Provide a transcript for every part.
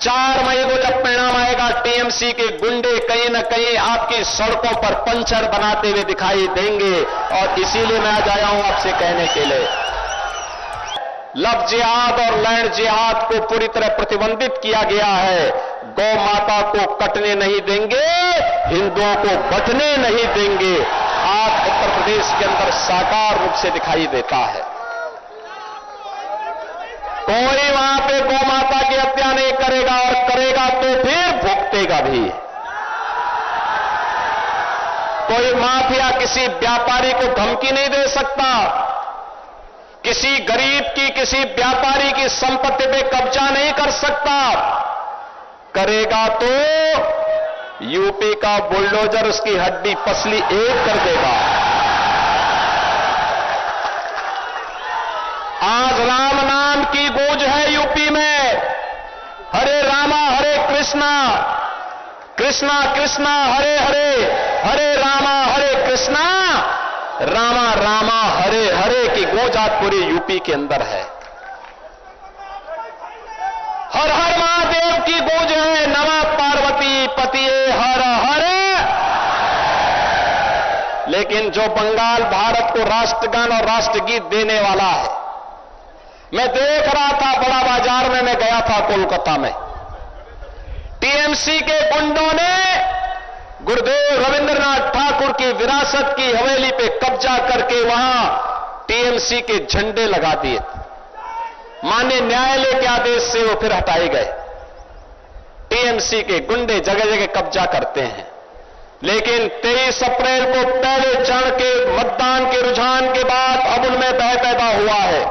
4 मई को जब परिणाम आएगा, टीएमसी के गुंडे कहीं न कहीं आपकी सड़कों पर पंचर बनाते हुए दिखाई देंगे। और इसीलिए मैं आज आया हूं आपसे कहने के लिए, लव जिहाद और लैंड जिहाद को पूरी तरह प्रतिबंधित किया गया है। गौ माता को कटने नहीं देंगे, हिंदुओं को बचने नहीं देंगे। आज उत्तर प्रदेश के अंदर साकार रूप से दिखाई देता है। कोई वहां पे गौ माता की हत्या नहीं करेगा, और करेगा तो फिर भुगतेगा भी। कोई माफिया किसी व्यापारी को धमकी नहीं दे सकता, किसी गरीब की, किसी व्यापारी की संपत्ति पे कब्जा नहीं कर सकता। करेगा तो यूपी का बुलडोजर उसकी हड्डी पसली एक कर देगा। आज राम नाम की गूंज है यूपी में। हरे रामा हरे कृष्णा, कृष्णा कृष्णा हरे हरे, हरे रामा हरे कृष्णा, रामा रामा हरे हरे की गूंज आज पूरे यूपी के अंदर है। हर हर महादेव की गूंज है। नमः पार्वती पतिये हर हर। लेकिन जो बंगाल भारत को राष्ट्रगान और राष्ट्रगीत देने वाला है, मैं देख रहा था बड़ा बाजार में, मैं गया था कोलकाता में, टीएमसी के गुंडों ने गुरुदेव रविंद्रनाथ ठाकुर की विरासत की हवेली पे कब्जा करके वहां टीएमसी के झंडे लगा दिए। माननीय न्यायालय के आदेश से वो फिर हटाए गए। टीएमसी के गुंडे जगह जगह कब्जा करते हैं। लेकिन 23 अप्रैल को पहले चरण के मतदान के रुझान के बाद अब उनमें भय पैदा हुआ है।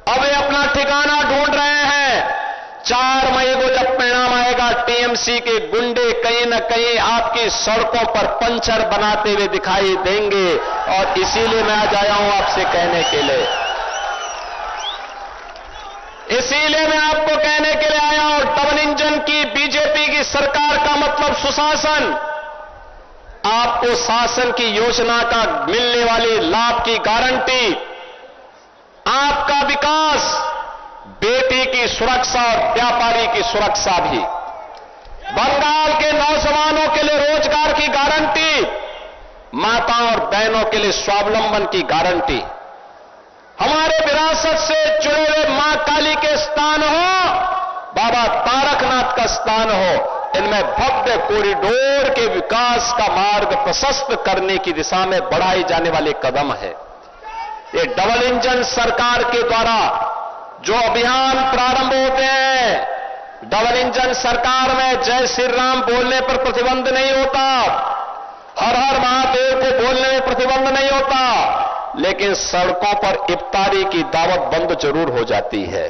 अब वे अपना ठिकाना ढूंढ रहे हैं। 4 मई को जब परिणाम आएगा, टीएमसी के गुंडे कहीं न कहीं आपकी सड़कों पर पंचर बनाते हुए दिखाई देंगे। और इसीलिए मैं आज आया हूं आपसे कहने के लिए, इसीलिए मैं आपको कहने के लिए आया हूं, डबल इंजन की बीजेपी की सरकार का मतलब सुशासन। आपको शासन की योजना का मिलने वाली लाभ की गारंटी, आपका विकास, बेटी की सुरक्षा और व्यापारी की सुरक्षा भी, बंगाल के नौजवानों के लिए रोजगार की गारंटी, माताओं और बहनों के लिए स्वावलंबन की गारंटी, हमारे विरासत से जुड़े हुए मां काली के स्थान हो, बाबा तारकनाथ का स्थान हो, इनमें भव्य कॉरिडोर के विकास का मार्ग प्रशस्त करने की दिशा में बढ़ाए जाने वाले कदम है। ये डबल इंजन सरकार के द्वारा जो अभियान प्रारंभ होते हैं, डबल इंजन सरकार में जय श्री राम बोलने पर प्रतिबंध नहीं होता, हर हर महादेव को बोलने में प्रतिबंध नहीं होता, लेकिन सड़कों पर इफ्तारी की दावत बंद जरूर हो जाती है।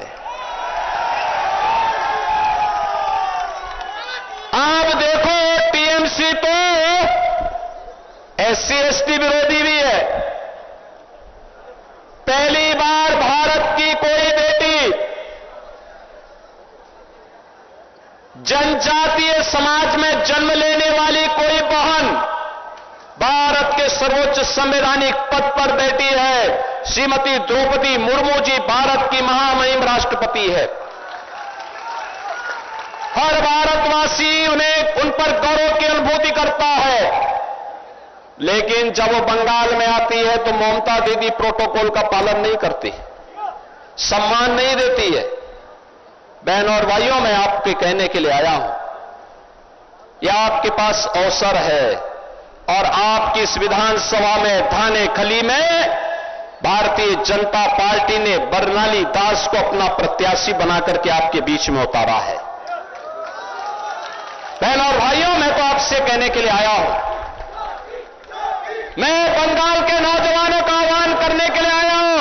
आप देखो, टीएमसी तो एससी एसटी विरोधी भी है। पहली बार भारत की कोई बेटी जनजातीय समाज में जन्म लेने वाली कोई बहन भारत के सर्वोच्च संवैधानिक पद पर बैठी है। श्रीमती द्रौपदी मुर्मू जी भारत की महामहिम राष्ट्रपति है। हर भारतवासी उन पर गौरव की अनुभूति करता है। लेकिन जब वो बंगाल में आती है तो ममता दीदी प्रोटोकॉल का पालन नहीं करती, सम्मान नहीं देती है। बहनों और भाइयों, मैं आपके कहने के लिए आया हूं, यह आपके पास अवसर है और आपकी इस विधानसभा में थाने खली में भारतीय जनता पार्टी ने बरनाली दास को अपना प्रत्याशी बनाकर के आपके बीच में उतारा है। बहनों और भाइयों, मैं तो आपसे कहने के लिए आया हूं, मैं बंगाल के नौजवानों का आह्वान करने के लिए आया हूं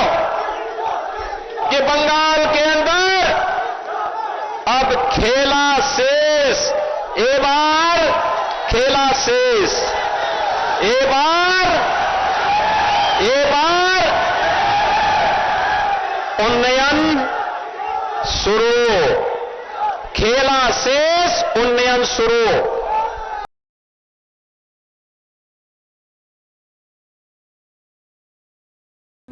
कि बंगाल के अंदर अब खेला शेष, ए बार खेला शेष, ए बार उन्नयन शुरू, खेला शेष उन्नयन शुरू।